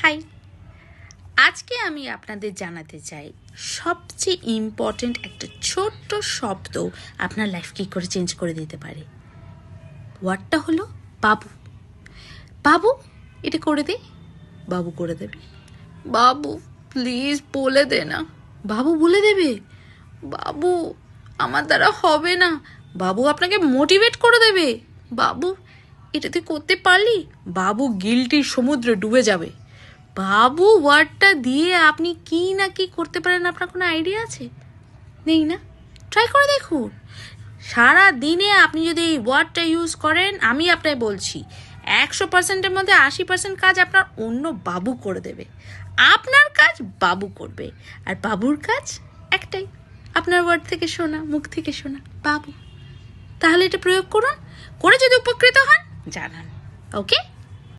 High, আজকে আমি আপনাদের জানাতে চাই সবচেয়ে ইম্পর্ট্যান্ট একটা ছোট্ট শব্দ আপনার লাইফ কী করে চেঞ্জ করে দিতে পারে। ওয়ার্ডটা হলো বাবু। বাবু, এটা করে দে। বাবু করে দেবে। বাবু প্লিজ বলে দে না। বাবু বলে দেবে। বাবু আমার দ্বারা হবে না। বাবু আপনাকে মোটিভেট করে দেবে। বাবু এটা তুই করতে পারলি। বাবু গিল্টির সমুদ্রে ডুবে যাবে। বাবু ওয়ার্ডটা দিয়ে আপনি কি না কি করতে পারেন, আপনার কোনো আইডিয়া আছে? নেই না? ট্রাই করে দেখুন। সারা দিনে আপনি যদি এই ওয়ার্ডটা ইউজ করেন, আমি আপনাকে বলছি 100%-এর মধ্যে 80% কাজ আপনার অন্য বাবু করে দেবে। আপনার কাজ বাবু করবে, আর বাবুর কাজ একটাই, আপনার ওয়ার্ড থেকে শোনা, মুখ থেকে শোনা বাবু। তাহলে এটা প্রয়োগ করুন, করে যদি উপকৃত হন জানান। ওকে।